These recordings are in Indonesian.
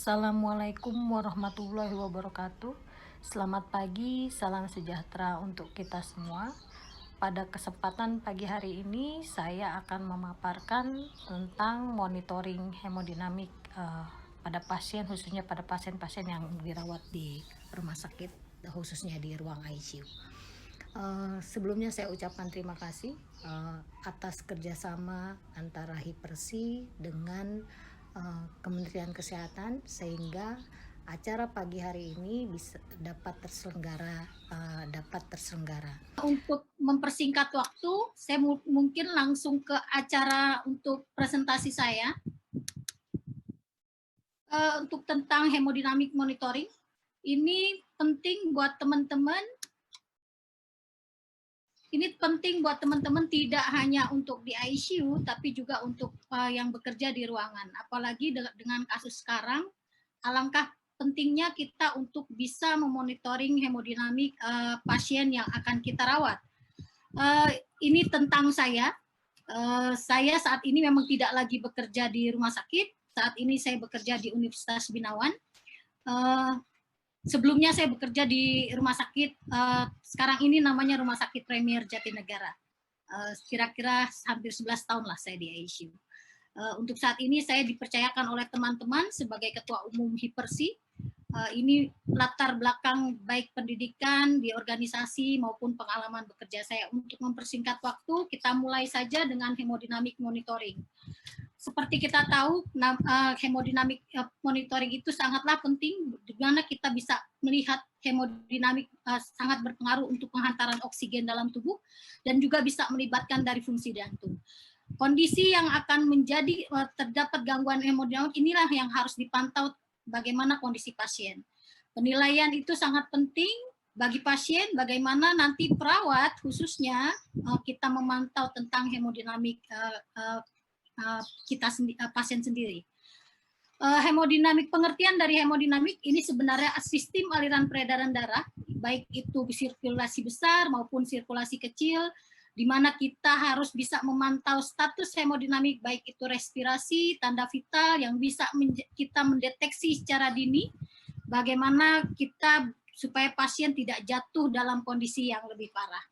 Assalamualaikum warahmatullahi wabarakatuh. Selamat pagi, salam sejahtera untuk kita semua. Pada kesempatan pagi hari ini, saya akan memaparkan tentang monitoring hemodinamik pada pasien, khususnya pada pasien-pasien yang dirawat di rumah sakit, khususnya di ruang ICU. Sebelumnya saya ucapkan terima kasih atas kerjasama antara Hipersi dengan Kementerian Kesehatan sehingga acara pagi hari ini dapat terselenggara. Untuk mempersingkat waktu, saya mungkin langsung ke acara untuk presentasi saya. Untuk tentang hemodinamik monitoring, ini penting buat teman-teman. Ini penting buat teman-teman tidak hanya untuk di ICU, tapi juga untuk yang bekerja di ruangan. Apalagi dengan kasus sekarang, alangkah pentingnya kita untuk bisa memonitoring hemodinamik pasien yang akan kita rawat. Ini tentang saya. Saya saat ini memang tidak lagi bekerja di rumah sakit. Saat ini saya bekerja di Universitas Binawan. Sebelumnya saya bekerja di rumah sakit, sekarang ini namanya Rumah Sakit Premier Jatinegara. Kira-kira hampir 11 tahun lah saya di ICU. Untuk saat ini saya dipercayakan oleh teman-teman sebagai Ketua Umum Hipersi. Ini latar belakang baik pendidikan di organisasi maupun pengalaman bekerja saya. Untuk mempersingkat waktu, kita mulai saja dengan hemodinamik monitoring. Seperti kita tahu, hemodinamik monitoring itu sangatlah penting, di mana kita bisa melihat hemodinamik sangat berpengaruh untuk penghantaran oksigen dalam tubuh, dan juga bisa melibatkan dari fungsi jantung. Kondisi yang akan menjadi terdapat gangguan hemodinamik inilah yang harus dipantau bagaimana kondisi pasien. Penilaian itu sangat penting bagi pasien, bagaimana nanti perawat khususnya kita memantau tentang hemodinamik pasien sendiri. Hemodinamik, pengertian dari hemodinamik ini sebenarnya sistem aliran peredaran darah, baik itu sirkulasi besar maupun sirkulasi kecil, di mana kita harus bisa memantau status hemodinamik, baik itu respirasi, tanda vital yang bisa kita mendeteksi secara dini, bagaimana kita supaya pasien tidak jatuh dalam kondisi yang lebih parah.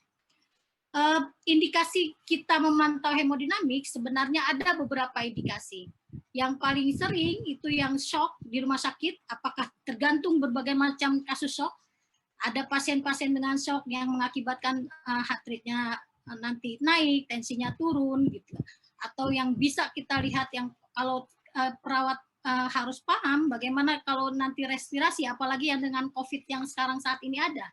Indikasi kita memantau hemodinamik sebenarnya ada beberapa indikasi. Yang paling sering itu yang shock di rumah sakit, apakah tergantung berbagai macam kasus shock. Ada pasien-pasien dengan shock yang mengakibatkan heart rate-nya nanti naik, tensinya turun, gitu. Atau yang bisa kita lihat yang kalau perawat harus paham bagaimana kalau nanti respirasi, apalagi yang dengan COVID yang sekarang saat ini ada.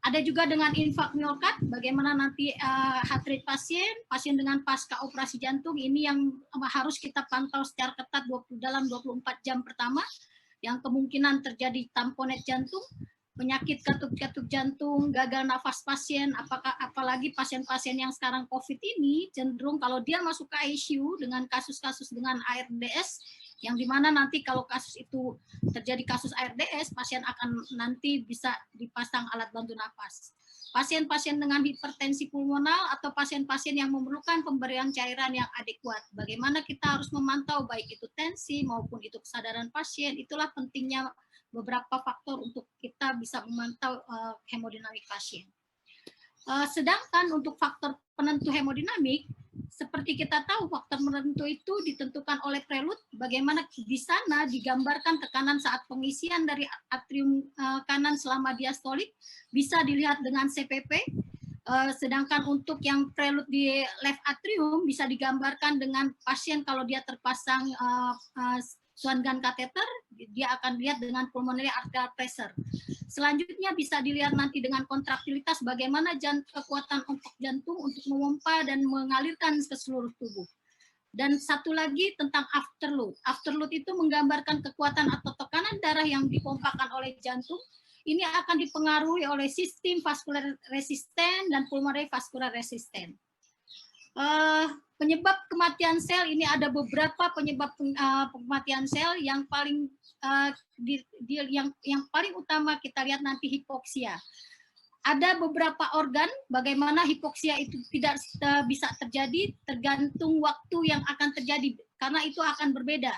Ada juga dengan infak miokard, bagaimana nanti heart rate pasien dengan pasca operasi jantung, ini yang harus kita pantau secara ketat dalam 24 jam pertama, yang kemungkinan terjadi tamponet jantung, penyakit katup-katup jantung, gagal nafas pasien, apalagi pasien-pasien yang sekarang COVID ini, cenderung kalau dia masuk ke ICU dengan kasus-kasus dengan ARDS, yang dimana nanti kalau kasus itu terjadi kasus ARDS, pasien akan nanti bisa dipasang alat bantu nafas. Pasien-pasien dengan hipertensi pulmonal atau pasien-pasien yang memerlukan pemberian cairan yang adekuat. Bagaimana kita harus memantau baik itu tensi maupun itu kesadaran pasien, itulah pentingnya beberapa faktor untuk kita bisa memantau hemodinamik pasien. Sedangkan untuk faktor penentu hemodinamik, seperti kita tahu faktor penentu itu ditentukan oleh prelude, bagaimana di sana digambarkan tekanan saat pengisian dari atrium kanan selama diastolik, bisa dilihat dengan CPP, sedangkan untuk yang prelude di left atrium bisa digambarkan dengan pasien kalau dia terpasang Swan-Gunn catheter, dia akan lihat dengan pulmonary arterial pressure. Selanjutnya bisa dilihat nanti dengan kontraktilitas, bagaimana kekuatan otot jantung untuk memompa dan mengalirkan ke seluruh tubuh. Dan satu lagi tentang afterload. Afterload itu menggambarkan kekuatan atau tekanan darah yang dipompakan oleh jantung. Ini akan dipengaruhi oleh sistem vaskular resisten dan pulmonary vaskular resisten. Penyebab kematian sel ini ada beberapa penyebab kematian sel yang paling yang paling utama kita lihat nanti hipoksia. Ada beberapa organ bagaimana hipoksia itu tidak bisa terjadi tergantung waktu yang akan terjadi karena itu akan berbeda.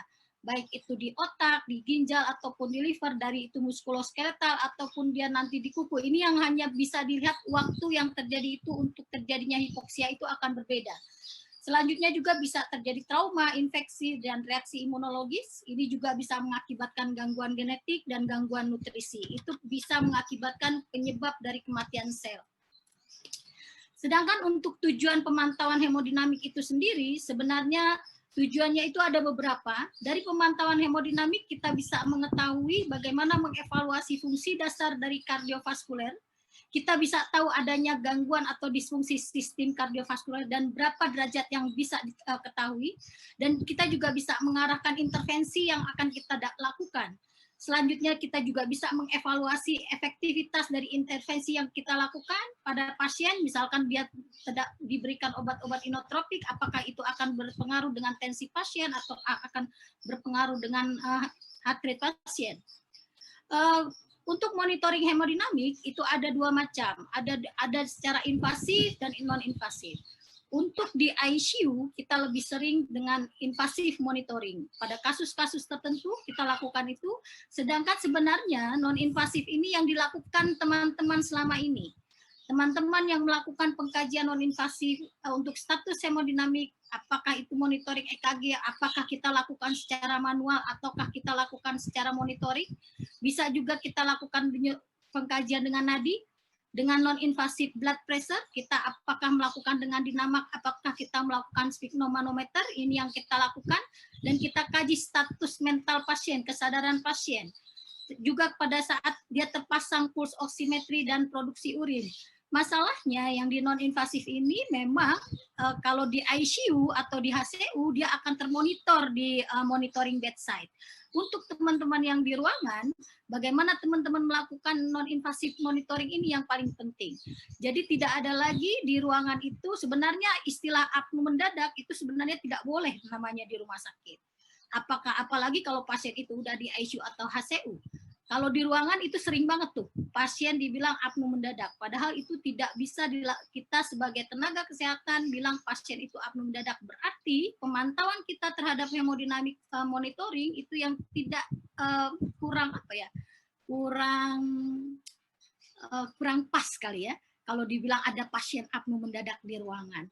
baik itu di otak, di ginjal, ataupun di liver, dari itu muskuloskeletal, ataupun dia nanti di kuku. Ini yang hanya bisa dilihat waktu yang terjadi itu untuk terjadinya hipoksia itu akan berbeda. Selanjutnya juga bisa terjadi trauma, infeksi, dan reaksi imunologis. Ini juga bisa mengakibatkan gangguan genetik dan gangguan nutrisi. Itu bisa mengakibatkan penyebab dari kematian sel. Sedangkan untuk tujuan pemantauan hemodinamik itu sendiri, sebenarnya tujuannya itu ada beberapa. Dari pemantauan hemodinamik kita bisa mengetahui bagaimana mengevaluasi fungsi dasar dari kardiovaskuler. Kita bisa tahu adanya gangguan atau disfungsi sistem kardiovaskuler dan berapa derajat yang bisa diketahui. Dan kita juga bisa mengarahkan intervensi yang akan kita lakukan. Selanjutnya kita juga bisa mengevaluasi efektivitas dari intervensi yang kita lakukan pada pasien, misalkan dia tidak diberikan obat-obat inotropik, apakah itu akan berpengaruh dengan tensi pasien atau akan berpengaruh dengan heart rate pasien. Untuk monitoring hemodinamik itu ada dua macam, ada secara invasif dan non-invasif. Untuk di ICU kita lebih sering dengan invasif monitoring. Pada kasus-kasus tertentu kita lakukan itu, sedangkan sebenarnya non-invasif ini yang dilakukan teman-teman selama ini. Teman-teman yang melakukan pengkajian non-invasif untuk status hemodinamik, apakah itu monitoring EKG, apakah kita lakukan secara manual ataukah kita lakukan secara monitoring, bisa juga kita lakukan pengkajian dengan nadi, dengan non-invasive blood pressure, kita apakah melakukan dengan dinamak, apakah kita melakukan sphygmomanometer, ini yang kita lakukan, dan kita kaji status mental pasien, kesadaran pasien. Juga pada saat dia terpasang pulse oximetry dan produksi urin. Masalahnya yang di non-invasif ini memang kalau di ICU atau di HCU dia akan termonitor di monitoring bedside. Untuk teman-teman yang di ruangan, bagaimana teman-teman melakukan non-invasif monitoring ini yang paling penting. Jadi tidak ada lagi di ruangan itu, sebenarnya istilah apnu mendadak itu sebenarnya tidak boleh namanya di rumah sakit. Apalagi kalau pasien itu udah di ICU atau HCU. Kalau di ruangan itu sering banget tuh pasien dibilang apnu mendadak, padahal itu tidak bisa kita sebagai tenaga kesehatan bilang pasien itu apnu mendadak. Berarti pemantauan kita terhadap hemodinamik monitoring itu yang tidak kurang pas kali ya kalau dibilang ada pasien apnu mendadak di ruangan.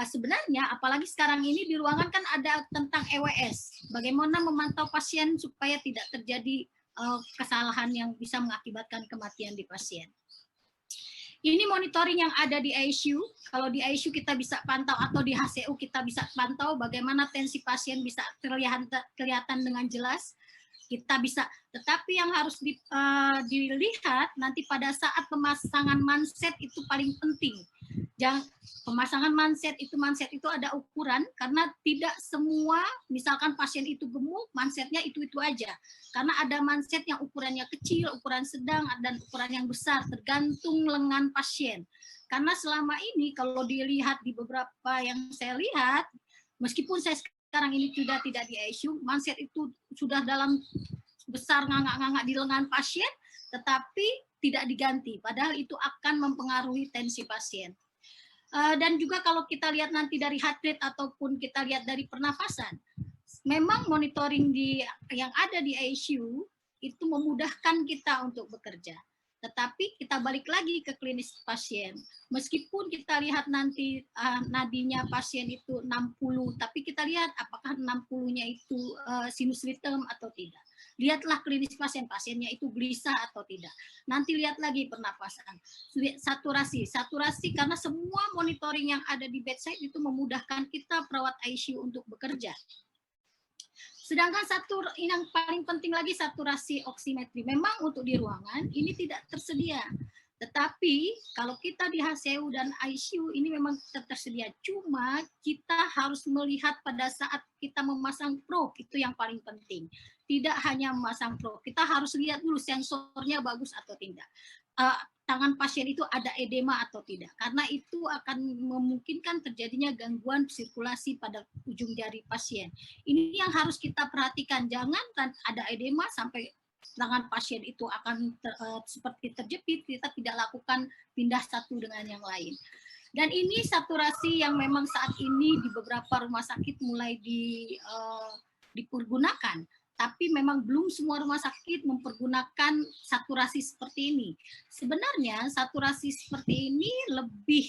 Sebenarnya apalagi sekarang ini di ruangan kan ada tentang EWS, bagaimana memantau pasien supaya tidak terjadi kesalahan yang bisa mengakibatkan kematian di pasien. Ini monitoring yang ada di ICU. Kalau di ICU kita bisa pantau atau di HCU kita bisa pantau bagaimana tensi pasien bisa kelihatan dengan jelas. Kita bisa, tetapi yang harus dilihat nanti pada saat pemasangan manset itu paling penting. Pemasangan manset itu ada ukuran, karena tidak semua, misalkan pasien itu gemuk, mansetnya itu aja. Karena ada manset yang ukurannya kecil, ukuran sedang, dan ukuran yang besar, tergantung lengan pasien. Karena selama ini kalau dilihat di beberapa yang saya lihat, meskipun saya sekarang ini sudah tidak di ICU, manset itu sudah dalam besar ngangak-ngangak di lengan pasien, tetapi tidak diganti. Padahal itu akan mempengaruhi tensi pasien. Dan juga kalau kita lihat nanti dari heart rate ataupun kita lihat dari pernafasan, memang monitoring yang ada di ICU itu memudahkan kita untuk bekerja. Tetapi kita balik lagi ke klinis pasien. Meskipun kita lihat nanti nadinya pasien itu 60, tapi kita lihat apakah 60-nya itu sinus rhythm atau tidak. Lihatlah klinis pasien, pasiennya itu gelisah atau tidak. Nanti lihat lagi pernapasan, saturasi karena semua monitoring yang ada di bedside itu memudahkan kita perawat ICU untuk bekerja. Sedangkan yang paling penting lagi saturasi oximetry. Memang untuk di ruangan ini tidak tersedia. Tetapi kalau kita di HCU dan ICU ini memang tersedia. Cuma kita harus melihat pada saat kita memasang probe, itu yang paling penting. Tidak hanya memasang probe, kita harus lihat dulu sensornya bagus atau tidak. Tangan pasien itu ada edema atau tidak. Karena itu akan memungkinkan terjadinya gangguan sirkulasi pada ujung jari pasien. Ini yang harus kita perhatikan. Jangan ada edema sampai tangan pasien itu akan seperti terjepit, kita tidak lakukan pindah satu dengan yang lain. Dan ini saturasi yang memang saat ini di beberapa rumah sakit mulai dipergunakan, tapi memang belum semua rumah sakit mempergunakan saturasi seperti ini. Sebenarnya saturasi seperti ini lebih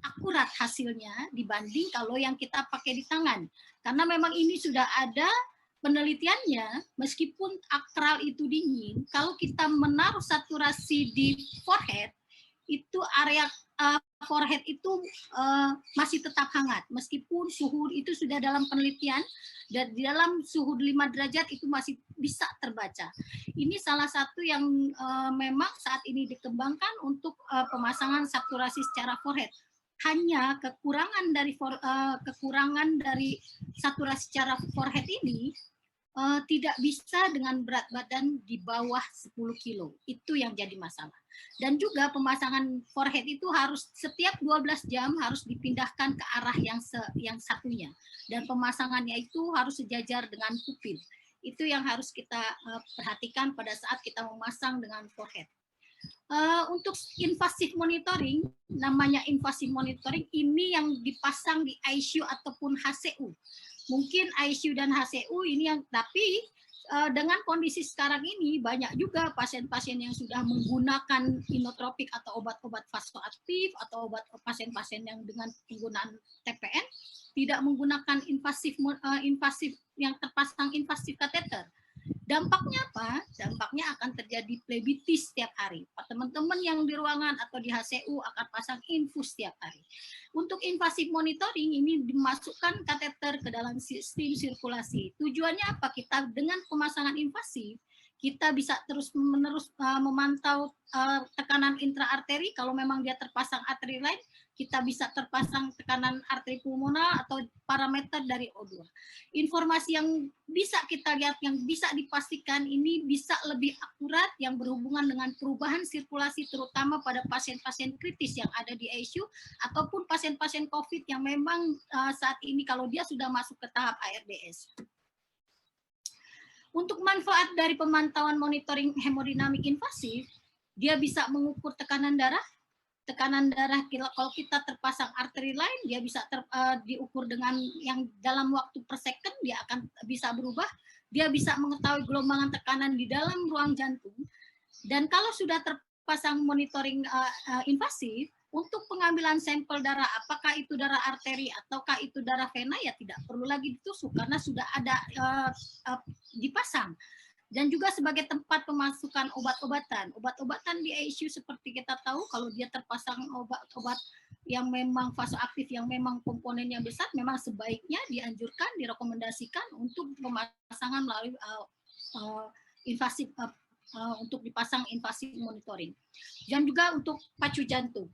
akurat hasilnya dibanding kalau yang kita pakai di tangan. Karena memang ini sudah ada penelitiannya, meskipun akral itu dingin, kalau kita menaruh saturasi di forehead, itu area forehead itu masih tetap hangat, meskipun suhu itu sudah dalam penelitian, dan di dalam suhu 5 derajat itu masih bisa terbaca. Ini salah satu yang memang saat ini dikembangkan untuk pemasangan saturasi secara forehead. Hanya kekurangan dari saturasi secara forehead ini tidak bisa dengan berat badan di bawah 10 kilo. Itu yang jadi masalah. Dan juga pemasangan forehead itu harus setiap 12 jam harus dipindahkan ke arah yang satunya. Dan pemasangannya itu harus sejajar dengan pupil. Itu yang harus kita perhatikan pada saat kita memasang dengan forehead. Untuk invasive monitoring, namanya invasive monitoring, ini yang dipasang di ICU ataupun HCU. Mungkin ICU dan HCU ini yang, tapi dengan kondisi sekarang ini banyak juga pasien-pasien yang sudah menggunakan inotropik atau obat-obat vasoaktif atau obat pasien-pasien yang dengan penggunaan TPN tidak menggunakan invasif yang terpasang invasif kateter. Dampaknya apa? Dampaknya akan terjadi plebitis setiap hari. Teman-teman yang di ruangan atau di HCU akan pasang infus setiap hari. Untuk invasive monitoring ini dimasukkan kateter ke dalam sistem sirkulasi. Tujuannya apa? Kita dengan pemasangan invasif, kita bisa terus-menerus memantau tekanan intraarteri. Kalau memang dia terpasang arteri line, kita bisa terpasang tekanan arteri pulmonar atau parameter dari O2. Informasi yang bisa kita lihat, yang bisa dipastikan ini bisa lebih akurat, yang berhubungan dengan perubahan sirkulasi, terutama pada pasien-pasien kritis yang ada di ICU, ataupun pasien-pasien COVID yang memang saat ini kalau dia sudah masuk ke tahap ARDS. Untuk manfaat dari pemantauan monitoring hemodinamik invasif, dia bisa mengukur tekanan darah. Tekanan darah kalau kita terpasang arteri line, dia bisa diukur dengan yang dalam waktu per second, dia akan bisa berubah. Dia bisa mengetahui gelombang tekanan di dalam ruang jantung. Dan kalau sudah terpasang monitoring invasif, untuk pengambilan sampel darah, apakah itu darah arteri ataukah itu darah vena, ya tidak perlu lagi ditusuk karena sudah ada dipasang. Dan juga sebagai tempat pemasukan obat-obatan. Obat-obatan di ICU seperti kita tahu, kalau dia terpasang obat-obat yang memang vasoaktif, yang memang komponennya besar, memang sebaiknya dianjurkan, direkomendasikan untuk pemasangan melalui invasif, untuk dipasang invasif monitoring. Dan juga untuk pacu jantung.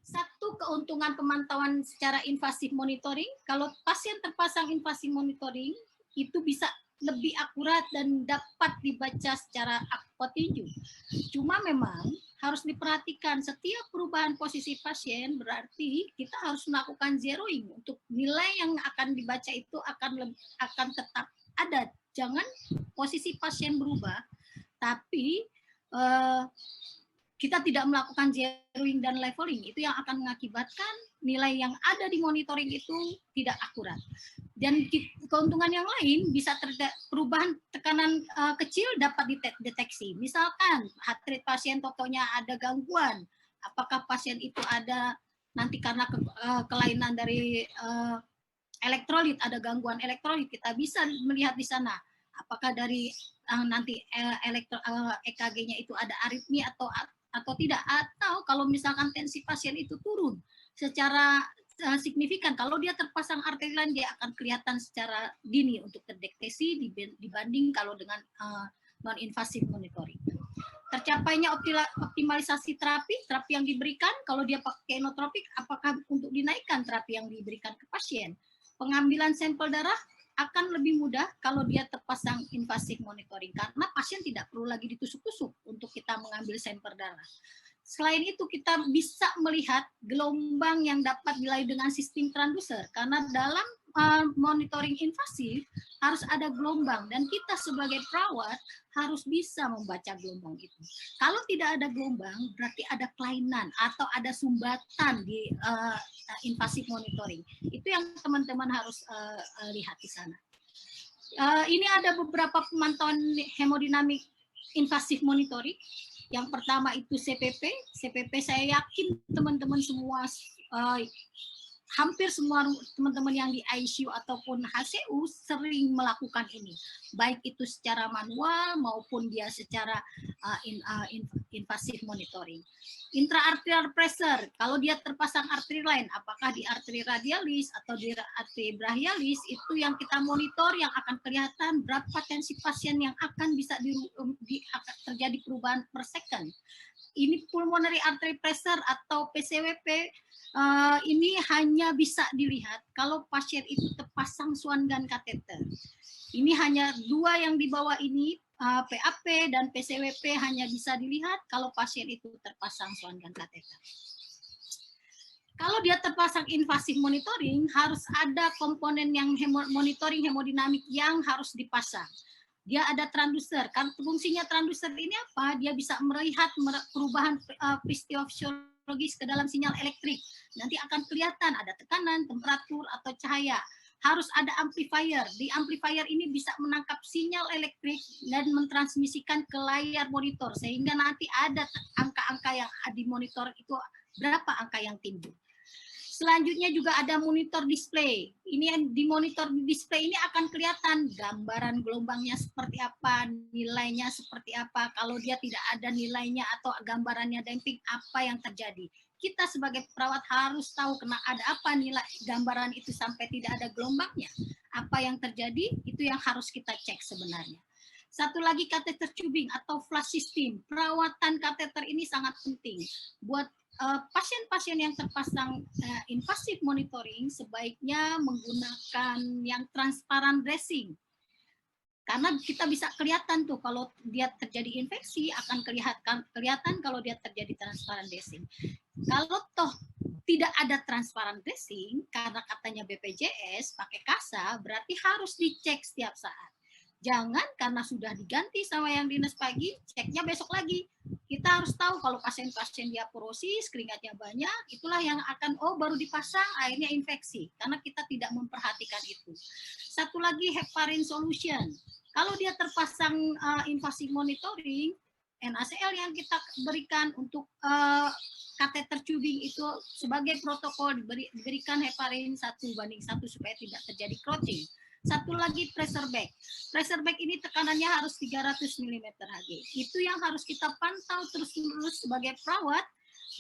Satu keuntungan pemantauan secara invasif monitoring, kalau pasien terpasang invasif monitoring, itu bisa lebih akurat dan dapat dibaca secara continue. Cuma memang harus diperhatikan setiap perubahan posisi pasien, berarti kita harus melakukan zeroing untuk nilai yang akan dibaca itu akan tetap ada. Jangan posisi pasien berubah, tapi kita tidak melakukan zeroing dan leveling, itu yang akan mengakibatkan nilai yang ada di monitoring itu tidak akurat. Dan keuntungan yang lain, bisa perubahan tekanan kecil dapat dideteksi. Misalkan heart rate pasien totonya ada gangguan, apakah pasien itu ada nanti karena kelainan dari elektrolit, ada gangguan elektrolit, kita bisa melihat di sana. Apakah dari nanti EKG-nya itu ada aritmi atau tidak, atau kalau misalkan tensi pasien itu turun secara signifikan, kalau dia terpasang arteri line, dia akan kelihatan secara dini untuk terdeteksi dibanding kalau dengan non-invasive monitoring. Tercapainya optimalisasi terapi yang diberikan, kalau dia pakai inotropik, apakah untuk dinaikkan terapi yang diberikan ke pasien. Pengambilan sampel darah akan lebih mudah kalau dia terpasang invasive monitoring, karena pasien tidak perlu lagi ditusuk-tusuk untuk kita mengambil sampel darah. Selain itu, kita bisa melihat gelombang yang dapat dilalui dengan sistem transducer, karena dalam monitoring invasif harus ada gelombang, dan kita sebagai perawat harus bisa membaca gelombang itu. Kalau tidak ada gelombang, berarti ada kelainan atau ada sumbatan di invasif monitoring. Itu yang teman-teman harus lihat di sana. Ini ada beberapa pemantauan hemodinamik invasif monitoring. Yang pertama itu CPP. CPP saya yakin teman-teman semua, hampir semua teman-teman yang di ICU ataupun HCU sering melakukan ini, baik itu secara manual maupun dia secara invasif monitoring. Intraarterial pressure, kalau dia terpasang arteri lain, apakah di arteri radialis atau di arteri brachialis, itu yang kita monitor, yang akan kelihatan berapa tensi pasien yang akan bisa terjadi perubahan per second. Ini pulmonary artery pressure atau PCWP, ini hanya bisa dilihat kalau pasien itu terpasang Swan-Gunn kateter. Ini hanya dua yang di bawah ini, PAP dan PCWP hanya bisa dilihat kalau pasien itu terpasang Swan-Gunn kateter. Kalau dia terpasang invasif monitoring, harus ada komponen yang monitoring hemodinamik yang harus dipasang. Dia ada transducer. Kan fungsinya transducer ini apa? Dia bisa melihat perubahan peristiwa fisiologis ke dalam sinyal elektrik. Nanti akan kelihatan ada tekanan, temperatur, atau cahaya. Harus ada amplifier. Di amplifier ini bisa menangkap sinyal elektrik dan mentransmisikan ke layar monitor, sehingga nanti ada angka-angka yang di monitor itu, berapa angka yang timbul. Selanjutnya juga ada monitor display. Ini yang di monitor display ini akan kelihatan gambaran gelombangnya seperti apa, nilainya seperti apa. Kalau dia tidak ada nilainya atau gambarannya damping, apa yang terjadi. Kita sebagai perawat harus tahu ada apa nilai gambaran itu sampai tidak ada gelombangnya. Apa yang terjadi, itu yang harus kita cek sebenarnya. Satu lagi catheter tubing atau flush system. Perawatan kateter ini sangat penting. Buat pasien-pasien yang terpasang invasif monitoring, sebaiknya menggunakan yang transparan dressing. Karena kita bisa kelihatan tuh kalau dia terjadi infeksi, akan kelihatan kalau dia terjadi transparan dressing. Kalau toh tidak ada transparan dressing, karena katanya BPJS pakai kasa, berarti harus dicek setiap saat. Jangan karena sudah diganti sama yang dinas pagi, ceknya besok lagi. Kita harus tahu kalau pasien-pasien dia porosis, keringatnya banyak, itulah yang akan, baru dipasang, akhirnya infeksi. Karena kita tidak memperhatikan itu. Satu lagi, heparin solution. Kalau dia terpasang invasive monitoring, NaCl yang kita berikan untuk kateter tubing itu sebagai protokol diberikan heparin 1:1 supaya tidak terjadi clotting. Satu lagi pressure bag. Pressure bag ini tekanannya harus 300 mm Hg. Itu yang harus kita pantau terus-menerus sebagai perawat.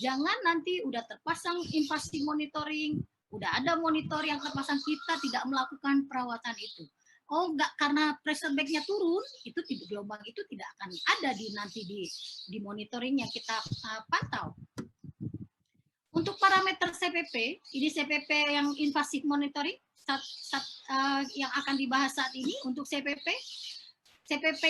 Jangan nanti udah terpasang invasive monitoring, udah ada monitor yang terpasang, kita tidak melakukan perawatan itu. Enggak, karena pressure bag-nya turun, itu gelombang itu tidak akan ada nanti di monitoring yang kita pantau. Untuk parameter CPP, ini CPP yang invasive monitoring, yang akan dibahas saat ini. Untuk CPP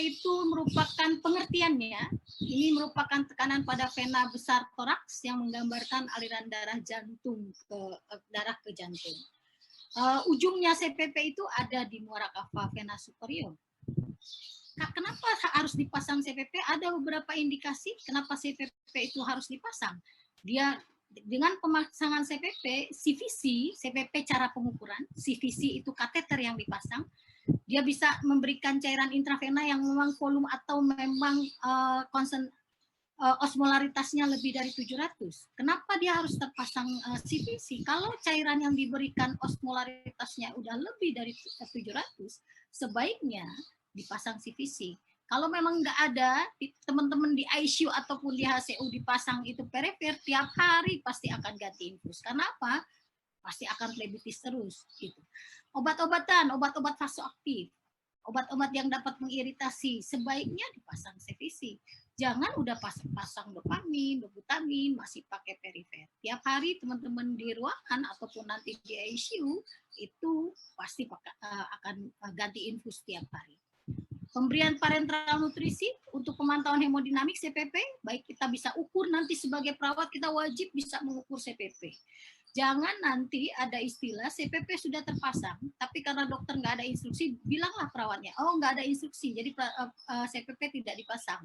itu merupakan pengertiannya, ini merupakan tekanan pada vena besar toraks yang menggambarkan aliran darah ke jantung. Ujungnya CPP itu ada di muara kava vena superior. Kenapa harus dipasang CPP? Ada beberapa indikasi kenapa CPP itu harus dipasang. Dia dengan pemasangan CPP, CPP cara pengukuran, CVC itu kateter yang dipasang, dia bisa memberikan cairan intravena yang memang volume atau memang osmolaritasnya lebih dari 700. Kenapa dia harus terpasang CVC? Kalau cairan yang diberikan osmolaritasnya udah lebih dari 700, sebaiknya dipasang CVC. Kalau memang nggak ada, teman-teman di ICU ataupun di HCU dipasang itu perifer, tiap hari pasti akan ganti infus. Karena apa? Pasti akan plebitis terus. Gitu. Obat-obatan, obat-obat vasoaktif, obat-obat yang dapat mengiritasi, sebaiknya dipasang CVC. Jangan udah pasang dopamin, dobutamin, masih pakai perifer. Tiap hari teman-teman di ruangan ataupun nanti di ICU, itu pasti akan ganti infus tiap hari. Pemberian parenteral nutrisi untuk pemantauan hemodinamik CPP, baik kita bisa ukur nanti sebagai perawat, kita wajib bisa mengukur CPP. Jangan nanti ada istilah CPP sudah terpasang, tapi karena dokter nggak ada instruksi, bilanglah perawatnya, nggak ada instruksi, jadi CPP tidak dipasang.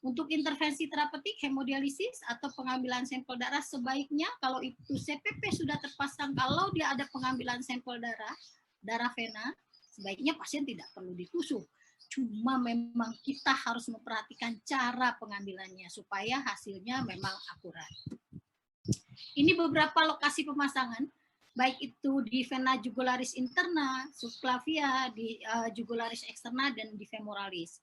Untuk intervensi terapeutik, hemodialisis atau pengambilan sampel darah, sebaiknya kalau itu CPP sudah terpasang, kalau dia ada pengambilan sampel darah vena, sebaiknya pasien tidak perlu ditusuk. Cuma memang kita harus memperhatikan cara pengambilannya supaya hasilnya memang akurat. Ini beberapa lokasi pemasangan, baik itu di vena jugularis interna, subclavia, di jugularis externa, dan di femoralis.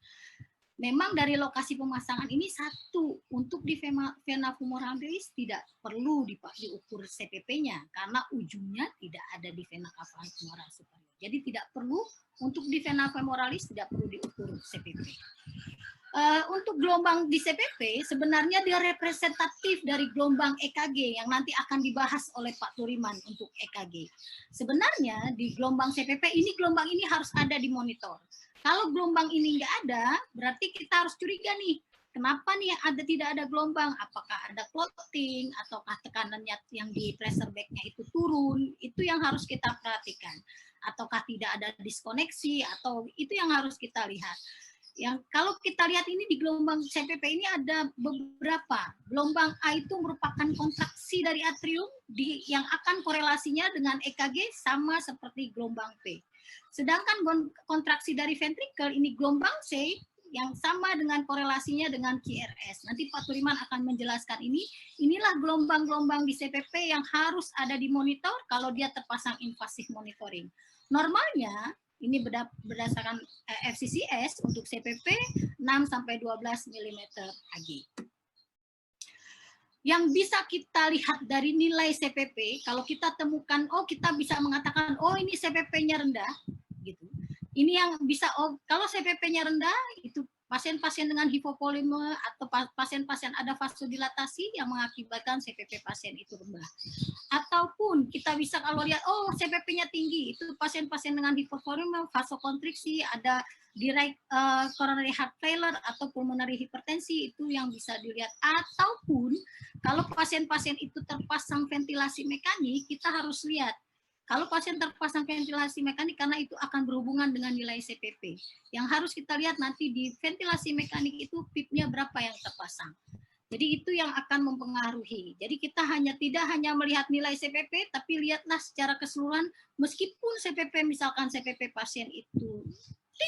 Memang dari lokasi pemasangan ini satu, untuk di vena femoralis tidak perlu diukur CPP-nya karena ujungnya tidak ada di vena cava femoral superior. Jadi tidak perlu untuk di vena femoralis tidak perlu diukur CPP. Untuk gelombang di CPP sebenarnya dia representatif dari gelombang EKG yang nanti akan dibahas oleh Pak Turiman untuk EKG. Sebenarnya di gelombang CPP gelombang ini harus ada di monitor. Kalau gelombang ini nggak ada, berarti kita harus curiga nih, kenapa nih tidak ada gelombang? Apakah ada clotting, ataukah tekanannya yang di pressure back-nya itu turun? Itu yang harus kita perhatikan. Ataukah tidak ada diskoneksi, atau itu yang harus kita lihat. Yang kalau kita lihat ini di gelombang CPP ini ada beberapa. Gelombang A itu merupakan kontraksi dari atrium yang akan korelasinya dengan EKG sama seperti gelombang P. Sedangkan kontraksi dari ventricle ini gelombang C yang sama dengan korelasinya dengan QRS. Nanti Pak Turiman akan menjelaskan ini. Inilah gelombang-gelombang di CPP yang harus ada di monitor kalau dia terpasang invasive monitoring. Normalnya ini berdasarkan FCCS untuk CPP 6-12 mm Hg. Yang bisa kita lihat dari nilai CPP, kalau kita temukan, oh kita bisa mengatakan, oh ini CPP-nya rendah, gitu. Ini yang bisa, oh kalau CPP-nya rendah, itu pasien-pasien dengan hipovoleme atau pasien-pasien ada vasodilatasi yang mengakibatkan CPP pasien itu rendah. Ataupun kita bisa kalau lihat, oh CPP-nya tinggi, itu pasien-pasien dengan hipovoleme, vasokonstriksi, ada direct coronary heart failure atau pulmonary hipertensi, itu yang bisa dilihat. Ataupun kalau pasien-pasien itu terpasang ventilasi mekanik, kita harus lihat. Kalau pasien terpasang ventilasi mekanik, karena itu akan berhubungan dengan nilai CPP. Yang harus kita lihat nanti di ventilasi mekanik itu PIP-nya berapa yang terpasang. Jadi itu yang akan mempengaruhi. Jadi kita tidak hanya melihat nilai CPP, tapi lihatlah secara keseluruhan, meskipun CPP misalkan CPP pasien itu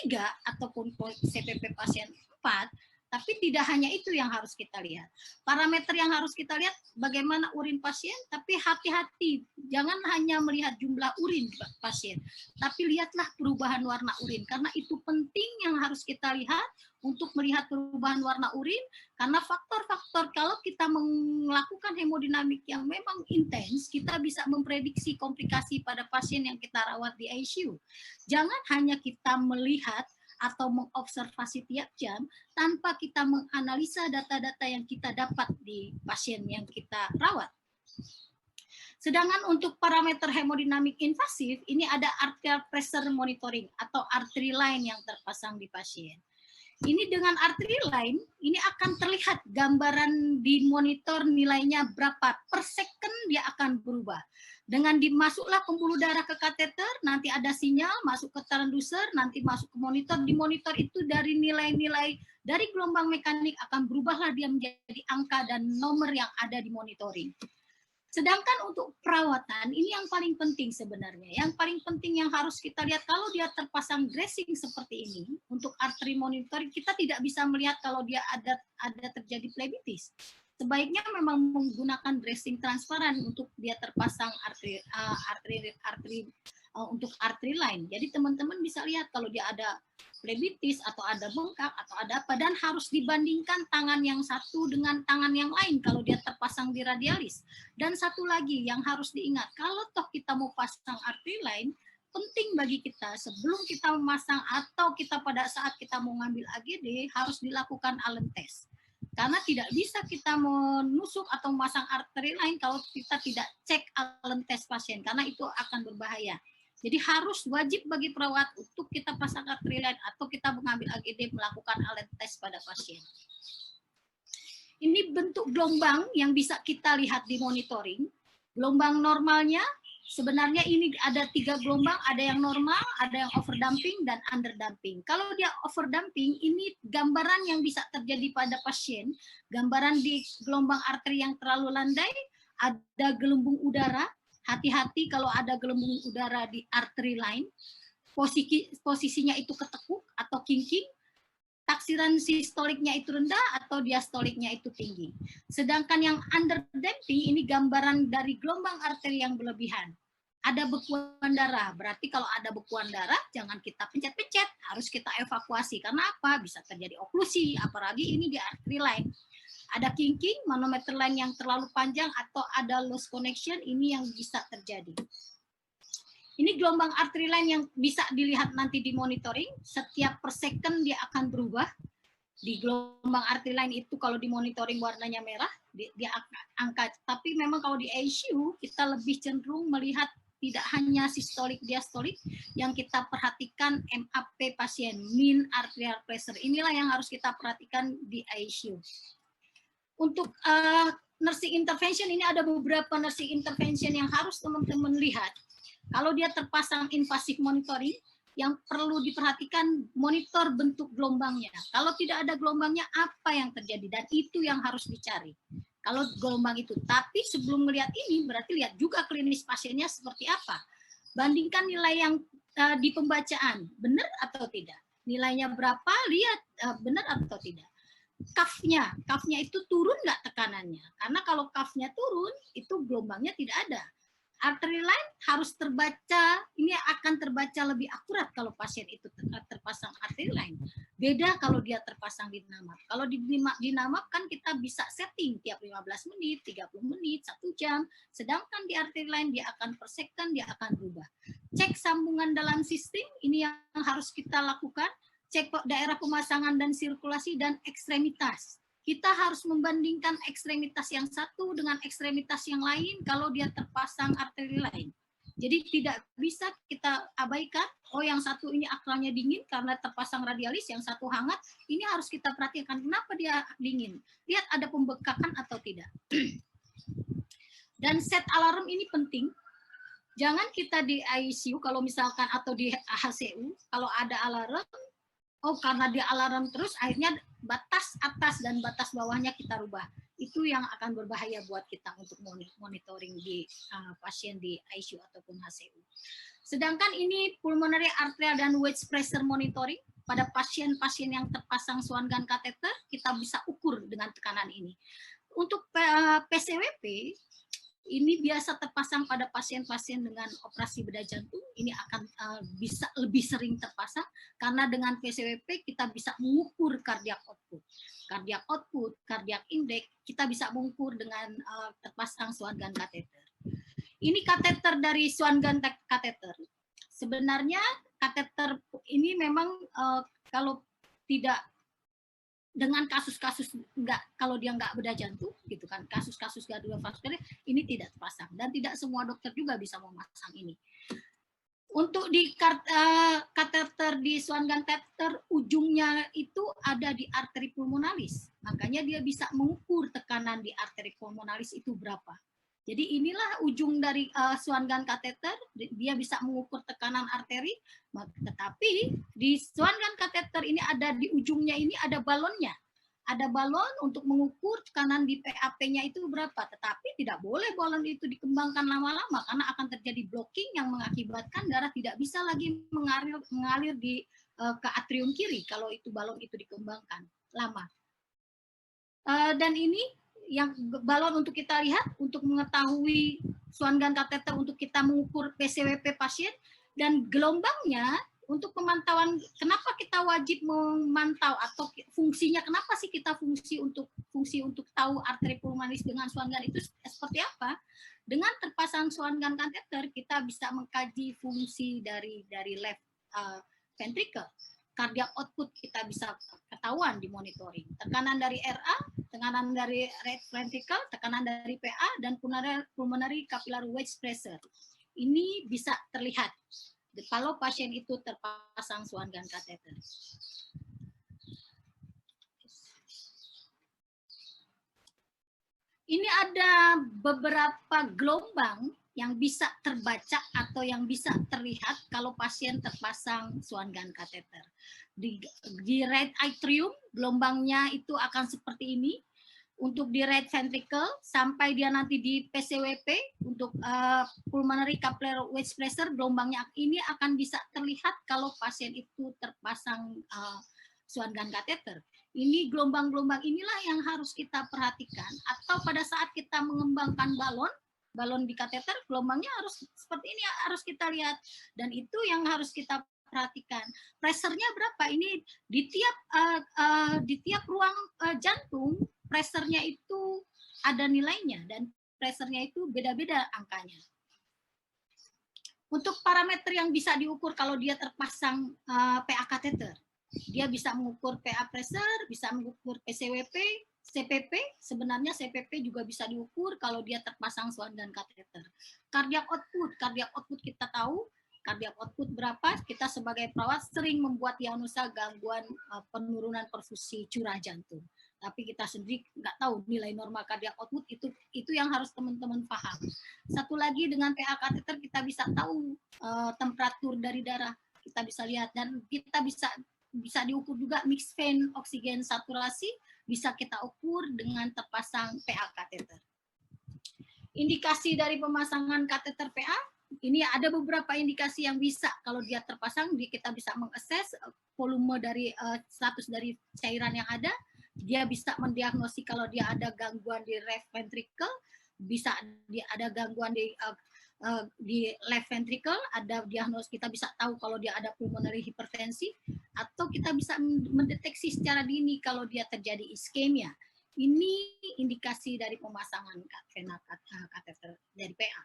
3 ataupun CPP pasien 4, tapi tidak hanya itu yang harus kita lihat. Parameter yang harus kita lihat bagaimana urin pasien, tapi hati-hati. Jangan hanya melihat jumlah urin pasien, tapi lihatlah perubahan warna urin. Karena itu penting yang harus kita lihat untuk melihat perubahan warna urin. Karena faktor-faktor kalau kita melakukan hemodinamik yang memang intens, kita bisa memprediksi komplikasi pada pasien yang kita rawat di ICU. Jangan hanya kita melihat atau mengobservasi tiap jam tanpa kita menganalisa data-data yang kita dapat di pasien yang kita rawat. Sedangkan untuk parameter hemodinamik invasif, ini ada arterial pressure monitoring atau artery line yang terpasang di pasien. Ini dengan artery line, ini akan terlihat gambaran di monitor nilainya berapa per second dia akan berubah. Dengan dimasuklah pembuluh darah ke kateter, nanti ada sinyal masuk ke transducer, nanti masuk ke monitor. Di monitor itu dari nilai-nilai dari gelombang mekanik akan berubahlah dia menjadi angka dan nomor yang ada di monitoring. Sedangkan untuk perawatan, ini yang paling penting sebenarnya. Yang paling penting yang harus kita lihat, kalau dia terpasang dressing seperti ini, untuk artery monitoring, kita tidak bisa melihat kalau dia ada terjadi phlebitis. Sebaiknya memang menggunakan dressing transparan untuk dia terpasang untuk artery line. Jadi teman-teman bisa lihat kalau dia ada phlebitis atau ada bengkak atau ada apa, dan harus dibandingkan tangan yang satu dengan tangan yang lain kalau dia terpasang di radialis. Dan satu lagi yang harus diingat, kalau toh kita mau pasang artery line, penting bagi kita sebelum kita memasang atau kita pada saat kita mau ngambil AGD harus dilakukan Allen test. Karena tidak bisa kita menusuk atau memasang artery line kalau kita tidak cek Allen test pasien, karena itu akan berbahaya. Jadi harus wajib bagi perawat untuk kita pasang artery line atau kita mengambil AGD melakukan Allen test pada pasien. Ini bentuk gelombang yang bisa kita lihat di monitoring. Gelombang normalnya sebenarnya ini ada 3 gelombang, ada yang normal, ada yang overdamping, dan underdamping. Kalau dia overdamping, ini gambaran yang bisa terjadi pada pasien. Gambaran di gelombang arteri yang terlalu landai, ada gelembung udara. Hati-hati kalau ada gelembung udara di artery line. posisinya itu ketekuk atau kingking, taksiran sistoliknya itu rendah atau diastoliknya itu tinggi. Sedangkan yang underdamping ini gambaran dari gelombang arteri yang berlebihan. Ada bekuan darah, berarti kalau ada bekuan darah jangan kita pencet-pencet, harus kita evakuasi. Karena apa? Bisa terjadi oklusi, apalagi ini di arteri line. Ada kinking, manometer line yang terlalu panjang atau ada loose connection, ini yang bisa terjadi. Ini gelombang arteri line yang bisa dilihat nanti di monitoring, setiap per second dia akan berubah. Di gelombang arteri line itu kalau di monitoring warnanya merah, dia angka. Tapi memang kalau di ICU kita lebih cenderung melihat tidak hanya sistolik diastolik, yang kita perhatikan MAP pasien, mean arterial pressure. Inilah yang harus kita perhatikan di ICU. Untuk nursing intervention, ini ada beberapa nursing intervention yang harus teman-teman lihat. Kalau dia terpasang invasive monitoring, yang perlu diperhatikan monitor bentuk gelombangnya. Kalau tidak ada gelombangnya, apa yang terjadi? Dan itu yang harus dicari. Kalau gelombang itu. Tapi sebelum melihat ini, berarti lihat juga klinis pasiennya seperti apa. Bandingkan nilai yang di pembacaan, benar atau tidak. Nilainya berapa, lihat benar atau tidak. Cuff-nya itu turun nggak tekanannya? Karena kalau cuff-nya turun, itu gelombangnya tidak ada. Arteri line harus terbaca, ini akan terbaca lebih akurat kalau pasien itu terpasang arteri line. Beda kalau dia terpasang dinamap. Kalau di dinamap kan kita bisa setting tiap 15 menit, 30 menit, 1 jam. Sedangkan di arteri line dia akan per second, dia akan berubah. Cek sambungan dalam sistem, ini yang harus kita lakukan. Cek daerah pemasangan dan sirkulasi dan ekstremitas. Kita harus membandingkan ekstremitas yang satu dengan ekstremitas yang lain kalau dia terpasang arteri lain. Jadi tidak bisa kita abaikan, oh yang satu ini akralnya dingin karena terpasang radialis, yang satu hangat, ini harus kita perhatikan kenapa dia dingin. Lihat ada pembekakan atau tidak. Dan set alarm ini penting. Jangan kita di ICU kalau misalkan atau di HCU, kalau ada alarm, oh karena dia alarm terus, akhirnya batas atas dan batas bawahnya kita rubah. Itu yang akan berbahaya buat kita untuk monitoring di pasien di ICU ataupun HCU. Sedangkan ini pulmonary arterial dan wedge pressure monitoring pada pasien-pasien yang terpasang Swan-Gun catheter, kita bisa ukur dengan tekanan ini. Untuk PCWP, ini biasa terpasang pada pasien-pasien dengan operasi bedah jantung. Ini akan bisa lebih sering terpasang karena dengan PCWP kita bisa mengukur cardiac output, cardiac index, kita bisa mengukur dengan terpasang Swan-Gun catheter. Ini kateter dari Swan-Gun catheter. Sebenarnya kateter ini memang kalau tidak dengan kasus-kasus kalau dia nggak bedah jantung gitu kan, kasus-kasus kardiovaskuler ini tidak terpasang dan tidak semua dokter juga bisa memasang ini. Untuk di kateter di Swan-Gun catheter, ujungnya itu ada di arteri pulmonalis, makanya dia bisa mengukur tekanan di arteri pulmonalis itu berapa. Jadi inilah ujung dari Swan-Gun catheter, dia bisa mengukur tekanan arteri, tetapi di Swan-Gun catheter ini ada di ujungnya ini ada balonnya. Ada balon untuk mengukur tekanan di PAP-nya itu berapa, tetapi tidak boleh balon itu dikembangkan lama-lama karena akan terjadi blocking yang mengakibatkan darah tidak bisa lagi mengalir di ke atrium kiri kalau itu balon itu dikembangkan lama. Dan ini yang balon untuk kita lihat untuk mengetahui Swan-Gun catheter untuk kita mengukur PCWP pasien dan gelombangnya untuk pemantauan. Kenapa kita wajib memantau atau fungsinya, kenapa sih kita fungsi untuk tahu arteri pulmonalis dengan Swan-Gun itu seperti apa? Dengan terpasang Swan-Gun catheter kita bisa mengkaji fungsi dari left ventricle. Cardiac output kita bisa ketahuan di monitoring. Tekanan dari RA, tekanan dari right ventricle, tekanan dari PA, dan pulmonary capillary wedge pressure. Ini bisa terlihat kalau pasien itu terpasang Swan-Gun catheter. Ini ada beberapa gelombang yang bisa terbaca atau yang bisa terlihat kalau pasien terpasang Swan-Gun catheter. Di right atrium gelombangnya itu akan seperti ini. untuk di right ventricle sampai dia nanti di PCWP untuk pulmonary capillary wedge pressure, gelombangnya ini akan bisa terlihat kalau pasien itu terpasang Swan Gun catheter. Ini gelombang-gelombang inilah yang harus kita perhatikan, atau pada saat kita mengembangkan balon di kateter, gelombangnya harus seperti ini, harus kita lihat, dan itu yang harus kita perhatikan. Pressure-nya berapa? Ini di tiap ruang jantung, pressure-nya itu ada nilainya, dan pressure-nya itu beda-beda angkanya. Untuk parameter yang bisa diukur kalau dia terpasang PA kateter, dia bisa mengukur PA pressure, bisa mengukur PCWP, CPP, sebenarnya CPP juga bisa diukur kalau dia terpasang Swan Gun catheter. Cardiac output kita tahu, cardiac output berapa, kita sebagai perawat sering membuat diagnosa gangguan penurunan perfusi curah jantung. Tapi kita sendiri nggak tahu nilai normal cardiac output, itu yang harus teman-teman paham. Satu lagi, dengan PA kateter kita bisa tahu temperatur dari darah, kita bisa lihat, dan kita bisa diukur juga mixed vein oksigen saturasi, bisa kita ukur dengan terpasang PA kateter. Indikasi dari pemasangan kateter PA, ini ada beberapa indikasi yang bisa kalau dia terpasang, kita bisa mengakses volume dari status dari cairan yang ada, dia bisa mendiagnosis kalau dia ada gangguan di left ventricle, bisa ada gangguan di left ventricle, ada diagnosis, kita bisa tahu kalau dia ada pulmonary hipertensi, atau kita bisa mendeteksi secara dini kalau dia terjadi iskemia. Ini indikasi dari pemasangan vena kateter dari PA.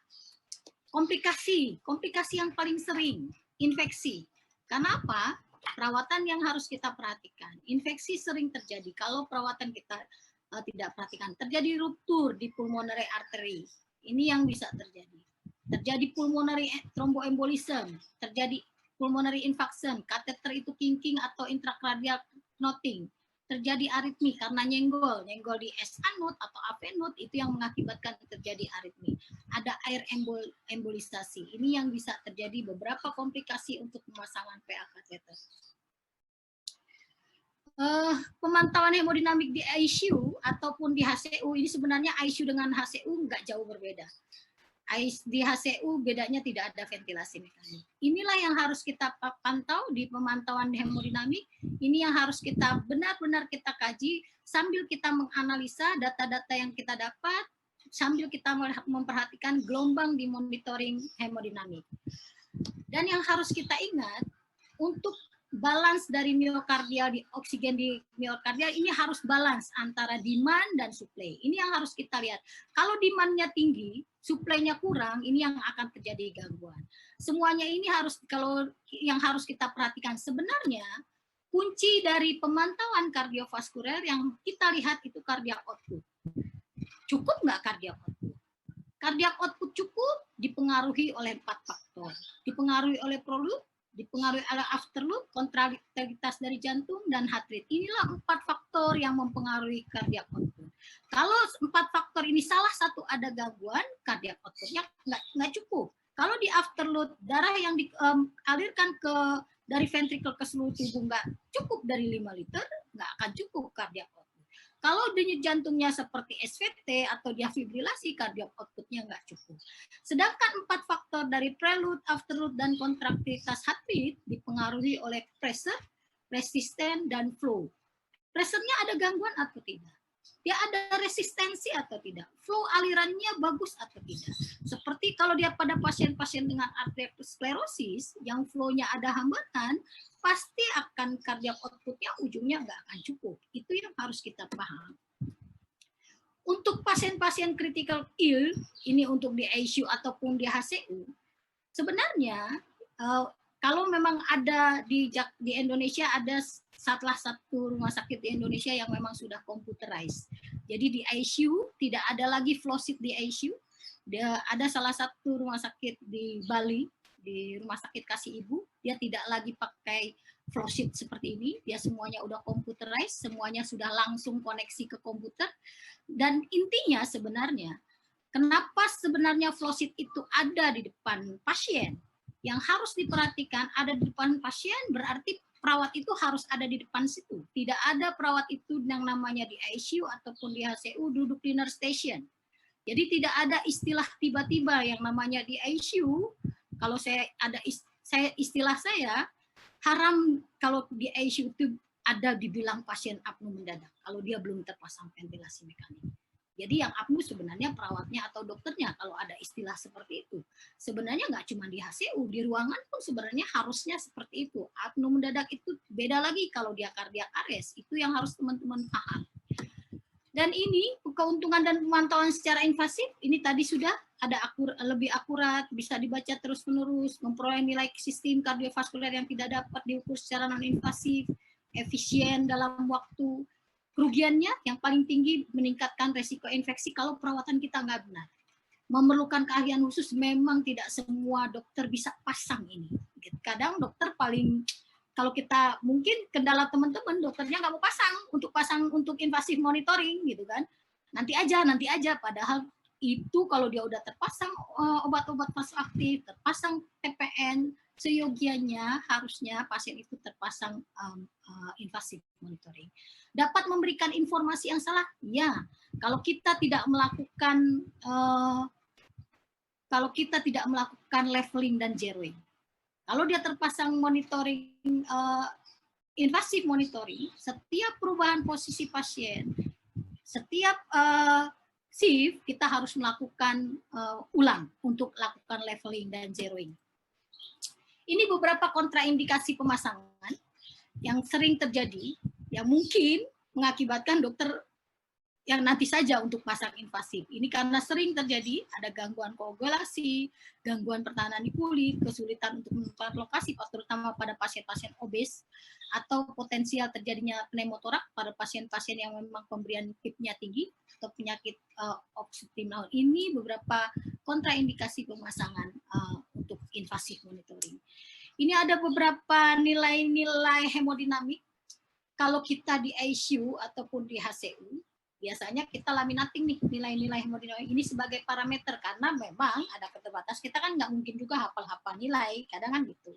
Komplikasi yang paling sering, infeksi. Karena apa? Perawatan yang harus kita perhatikan. Infeksi sering terjadi kalau perawatan kita tidak perhatikan. Terjadi ruptur di pulmonary artery. Ini yang bisa terjadi. Terjadi pulmonary thromboembolism, terjadi pulmonary infarction, kateter itu kinking atau intracardiac knotting, terjadi aritmi karena nyenggol di SA node atau AP node, itu yang mengakibatkan terjadi aritmi. Ada air embolisasi, ini yang bisa terjadi beberapa komplikasi untuk pemasangan PA kateter. Pemantauan hemodinamik di ICU ataupun di HCU, ini sebenarnya ICU dengan HCU nggak jauh berbeda. Di HCU bedanya tidak ada ventilasi mekanik. Inilah yang harus kita pantau di pemantauan hemodinamik. Ini yang harus kita benar-benar kita kaji sambil kita menganalisa data-data yang kita dapat, sambil kita memperhatikan gelombang di monitoring hemodinamik. Dan yang harus kita ingat, untuk balance dari miokardial di oksigen di miokardial ini harus balance antara demand dan supply. Ini yang harus kita lihat. Kalau demand-nya tinggi, supply-nya kurang, ini yang akan terjadi gangguan. Semuanya ini kalau yang harus kita perhatikan, sebenarnya kunci dari pemantauan kardiovaskuler yang kita lihat itu cardiac output. Cukup nggak cardiac output? Cardiac output cukup dipengaruhi oleh 4 faktor. Dipengaruhi oleh prelude, dipengaruhi oleh afterloop, kontraktilitas dari jantung, dan heart rate. Inilah 4 faktor yang mempengaruhi cardiac output. Kalau 4 faktor ini salah satu ada gangguan, cardiac outputnya nggak cukup. Kalau di afterload, darah yang dialirkan dari ventricle ke seluruh tubuh nggak cukup dari 5 liter, nggak akan cukup cardiac output. Kalau denyut jantungnya seperti SVT atau diafibrilasi, cardiac outputnya nggak cukup. Sedangkan 4 faktor dari prelude, afterload, dan kontraktilitas heart rate dipengaruhi oleh pressure, resistance, dan flow. Pressure-nya ada gangguan atau tidak? Dia ada resistensi atau tidak? Flow alirannya bagus atau tidak? Seperti kalau dia pada pasien-pasien dengan arteriosklerosis yang flow-nya ada hambatan, pasti akan cardiac output-nya ujungnya nggak akan cukup. Itu yang harus kita paham. Untuk pasien-pasien critical ill, ini untuk di ICU ataupun di HCU, sebenarnya kalau memang ada di Indonesia, ada salah satu rumah sakit di Indonesia yang memang sudah computerized. Jadi di ICU tidak ada lagi flow sheet di ICU. Ada salah satu rumah sakit di Bali, di rumah sakit Kasih Ibu, dia tidak lagi pakai flow sheet seperti ini, dia semuanya udah computerized, semuanya sudah langsung koneksi ke komputer. Dan intinya sebenarnya, kenapa sebenarnya flow sheet itu ada di depan pasien? Yang harus diperhatikan ada di depan pasien berarti perawat itu harus ada di depan situ. Tidak ada perawat itu yang namanya di ICU ataupun di HCU duduk di nurse station. Jadi tidak ada istilah tiba-tiba yang namanya di ICU. Kalau istilah saya haram kalau di ICU itu ada dibilang pasien apnu mendadak kalau dia belum terpasang ventilasi mekanik. Jadi yang apnu sebenarnya perawatnya atau dokternya kalau ada istilah seperti itu. Sebenarnya nggak cuma di HCU, di ruangan pun sebenarnya harusnya seperti itu. Apnu mendadak itu beda lagi kalau dia cardiac arrest. Itu yang harus teman-teman paham. Dan ini keuntungan dan pemantauan secara invasif, ini tadi sudah ada lebih akurat, bisa dibaca terus-menerus, memperoleh nilai sistem kardiovaskuler yang tidak dapat diukur secara non-invasif, efisien dalam waktu. Kerugiannya yang paling tinggi meningkatkan resiko infeksi kalau perawatan kita nggak benar. Memerlukan keahlian khusus, memang tidak semua dokter bisa pasang ini. Kadang dokter paling, kalau kita mungkin kendala teman-teman, dokternya nggak mau pasang untuk invasif monitoring gitu kan. Nanti aja, padahal itu kalau dia udah terpasang obat-obat vasoaktif, terpasang TPN, seyogianya harusnya pasien itu terpasang invasif monitoring. Dapat memberikan informasi yang salah? Ya, kalau kita tidak melakukan leveling dan zeroing. Kalau dia terpasang monitoring invasif monitoring, setiap perubahan posisi pasien, setiap shift kita harus melakukan ulang untuk lakukan leveling dan zeroing. Ini beberapa kontraindikasi pemasangan yang sering terjadi, yang mungkin mengakibatkan dokter yang nanti saja untuk pasang invasif. Ini karena sering terjadi, ada gangguan koagulasi, gangguan pertahanan di kulit, kesulitan untuk menemukan lokasi, terutama pada pasien-pasien obes, atau potensial terjadinya pneumotorak pada pasien-pasien yang memang pemberian PIP-nya tinggi, atau penyakit obstruktif. Ini beberapa kontraindikasi pemasangan untuk invasif monitoring. Ini ada beberapa nilai-nilai hemodinamik. Kalau kita di ICU ataupun di HCU, biasanya kita laminating nih nilai-nilai hemodinamik ini sebagai parameter, karena memang ada keterbatasan. Kita kan nggak mungkin juga hafal-hafal nilai, kadang kan gitu.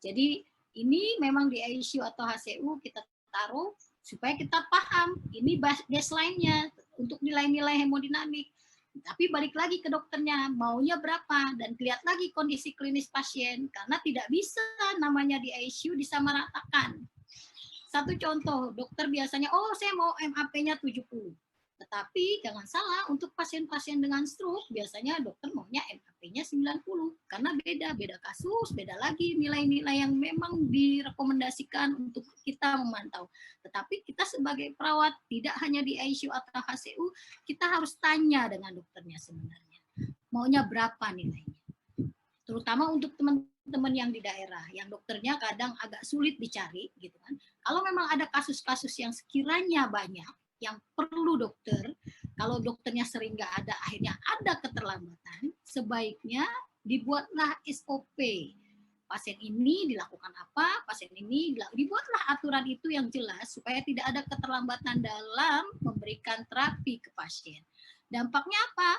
Jadi ini memang di ICU atau HCU kita taruh supaya kita paham ini baseline-nya untuk nilai-nilai hemodinamik. Tapi balik lagi ke dokternya, maunya berapa, dan lihat lagi kondisi klinis pasien, karena tidak bisa namanya di ICU disamaratakan. Satu contoh, dokter biasanya, saya mau MAP-nya 70. Tetapi jangan salah, untuk pasien-pasien dengan stroke, biasanya dokter maunya MAP-nya 90. Karena beda kasus, beda lagi nilai-nilai yang memang direkomendasikan untuk kita memantau. Tetapi kita sebagai perawat, tidak hanya di ICU atau HCU, kita harus tanya dengan dokternya sebenarnya. Maunya berapa nilainya? Terutama untuk teman-teman yang di daerah, yang dokternya kadang agak sulit dicari, gitu kan. Kalau memang ada kasus-kasus yang sekiranya banyak, yang perlu dokter, kalau dokternya sering nggak ada, akhirnya ada keterlambatan, sebaiknya dibuatlah SOP. Pasien ini dilakukan apa, pasien ini dibuatlah aturan itu yang jelas, supaya tidak ada keterlambatan dalam memberikan terapi ke pasien. Dampaknya apa?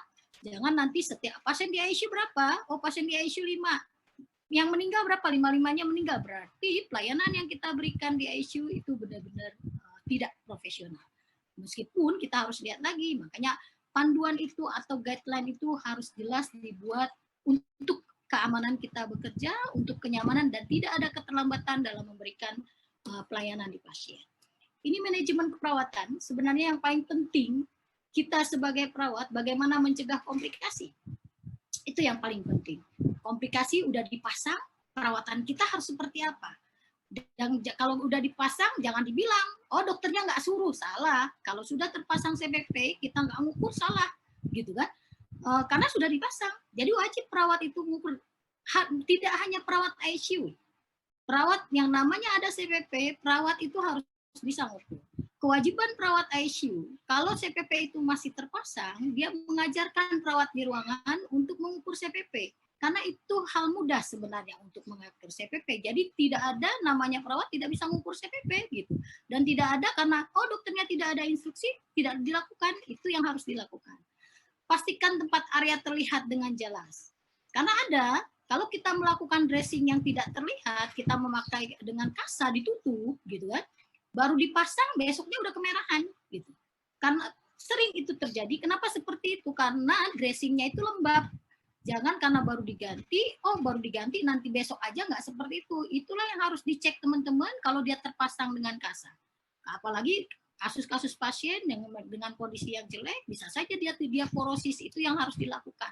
Jangan nanti setiap pasien di ICU berapa? Pasien di ICU 5. Yang meninggal berapa? 5-5-nya meninggal. Berarti pelayanan yang kita berikan di ICU itu benar-benar tidak profesional. Meskipun kita harus lihat lagi, makanya panduan itu atau guideline itu harus jelas dibuat untuk keamanan kita bekerja, untuk kenyamanan, dan tidak ada keterlambatan dalam memberikan pelayanan di pasien. Ini manajemen keperawatan, sebenarnya yang paling penting kita sebagai perawat bagaimana mencegah komplikasi. Itu yang paling penting. Komplikasi udah dipasang, perawatan kita harus seperti apa. Dan kalau udah dipasang, jangan dibilang, dokternya nggak suruh, salah. Kalau sudah terpasang CPP, kita nggak ngukur, salah. Gitu kan. Karena sudah dipasang. Jadi wajib perawat itu ngukur. Tidak hanya perawat ICU. Perawat yang namanya ada CPP, perawat itu harus bisa ngukur. Kewajiban perawat ICU, kalau CPP itu masih terpasang, dia mengajarkan perawat di ruangan untuk mengukur CPP. Karena itu hal mudah sebenarnya untuk mengukur CPP. Jadi tidak ada namanya perawat tidak bisa mengukur CPP gitu. Dan tidak ada karena dokternya tidak ada instruksi, tidak dilakukan, itu yang harus dilakukan. Pastikan tempat area terlihat dengan jelas. Karena ada, Kalau kita melakukan dressing yang tidak terlihat, kita memakai dengan kasa ditutup gitu kan, baru dipasang besoknya udah kemerahan gitu. Karena sering itu terjadi. Kenapa seperti itu? Karena dressingnya itu lembab. Jangan karena baru diganti, oh baru diganti nanti besok aja, nggak seperti itu. Itulah yang harus dicek teman-teman kalau dia terpasang dengan kasa. Apalagi kasus-kasus pasien dengan kondisi yang jelek, bisa saja dia porosis, itu yang harus dilakukan.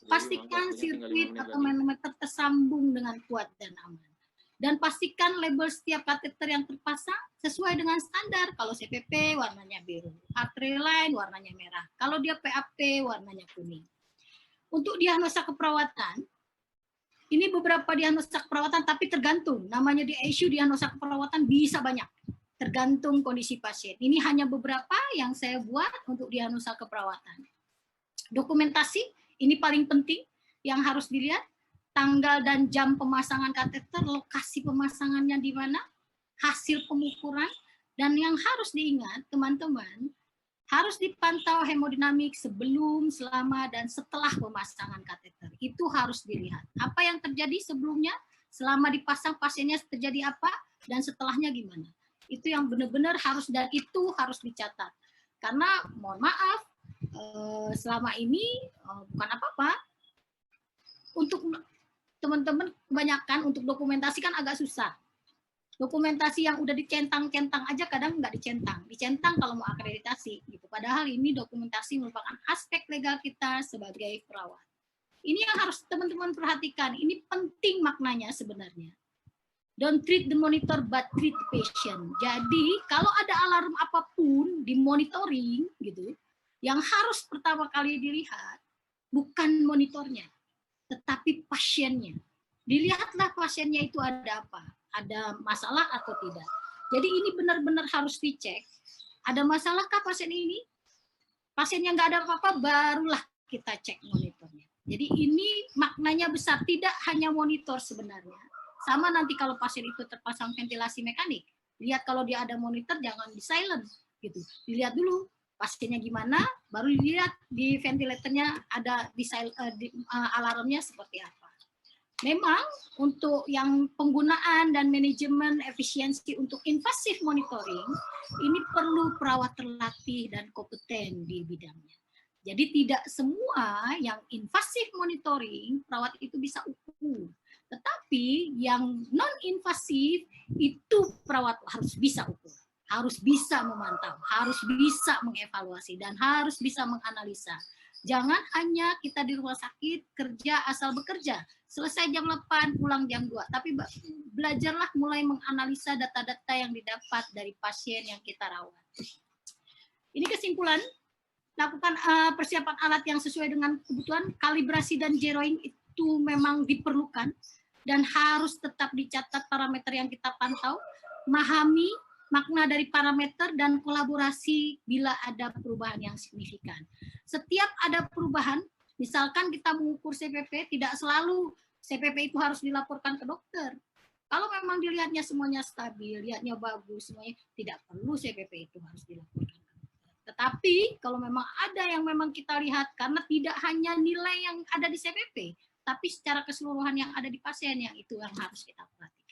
Pastikan sirkuit atau manometer tersambung dengan kuat dan aman. Dan pastikan label setiap kateter yang terpasang sesuai dengan standar. Kalau CPP warnanya biru, Arterioline warnanya merah. Kalau dia PAP warnanya kuning. Untuk diagnosa keperawatan, ini beberapa diagnosa keperawatan tapi tergantung. Namanya di ICU diagnosa keperawatan bisa banyak. Tergantung kondisi pasien. Ini hanya beberapa yang saya buat untuk diagnosa keperawatan. Dokumentasi, ini paling penting yang harus dilihat. Tanggal dan jam pemasangan kateter, lokasi pemasangannya di mana, hasil pengukuran, dan yang harus diingat teman-teman, harus dipantau hemodinamik sebelum, selama, dan setelah pemasangan kateter. Itu harus dilihat. Apa yang terjadi sebelumnya, selama dipasang pasiennya terjadi apa, dan setelahnya gimana. Itu yang benar-benar harus, dan itu harus dicatat. Karena mohon maaf, selama ini bukan apa-apa, untuk teman-teman kebanyakan untuk dokumentasi kan agak susah. Dokumentasi yang udah dicentang-centang aja kadang nggak dicentang kalau mau akreditasi gitu. Padahal ini dokumentasi merupakan aspek legal kita sebagai perawat. Ini yang harus teman-teman perhatikan. Ini penting maknanya sebenarnya. Don't treat the monitor but treat the patient. Jadi kalau ada alarm apapun di monitoring gitu, yang harus pertama kali dilihat bukan monitornya, tetapi pasiennya. Dilihatlah pasiennya itu ada apa. Ada masalah atau tidak. Jadi ini benar-benar harus dicek. Ada masalahkah pasien ini? Pasiennya nggak ada apa-apa, barulah kita cek monitornya. Jadi ini maknanya besar, tidak hanya monitor sebenarnya. Sama nanti kalau pasien itu terpasang ventilasi mekanik, lihat kalau dia ada monitor jangan di silent gitu. Dilihat dulu pasiennya gimana, baru dilihat di ventilatornya ada alarmnya seperti apa. Memang untuk yang penggunaan dan manajemen efisiensi untuk invasive monitoring, ini perlu perawat terlatih dan kompeten di bidangnya. Jadi tidak semua yang invasive monitoring, perawat itu bisa ukur. Tetapi yang non-invasif, itu perawat harus bisa ukur. Harus bisa memantau, harus bisa mengevaluasi, dan harus bisa menganalisa. Jangan hanya kita di rumah sakit kerja asal bekerja, selesai jam 8, pulang jam 2. Tapi belajarlah mulai menganalisa data-data yang didapat dari pasien yang kita rawat. Ini kesimpulan, lakukan persiapan alat yang sesuai dengan kebutuhan, kalibrasi dan zeroing itu memang diperlukan, dan harus tetap dicatat parameter yang kita pantau, memahami makna dari parameter, dan kolaborasi bila ada perubahan yang signifikan. Setiap ada perubahan, misalkan kita mengukur CPP, tidak selalu CPP itu harus dilaporkan ke dokter. Kalau memang dilihatnya semuanya stabil, lihatnya bagus, semuanya tidak perlu CPP itu harus dilaporkan ke dokter. Tetapi kalau memang ada yang memang kita lihat, karena tidak hanya nilai yang ada di CPP, tapi secara keseluruhan yang ada di pasien, yang itu yang harus kita perhatikan.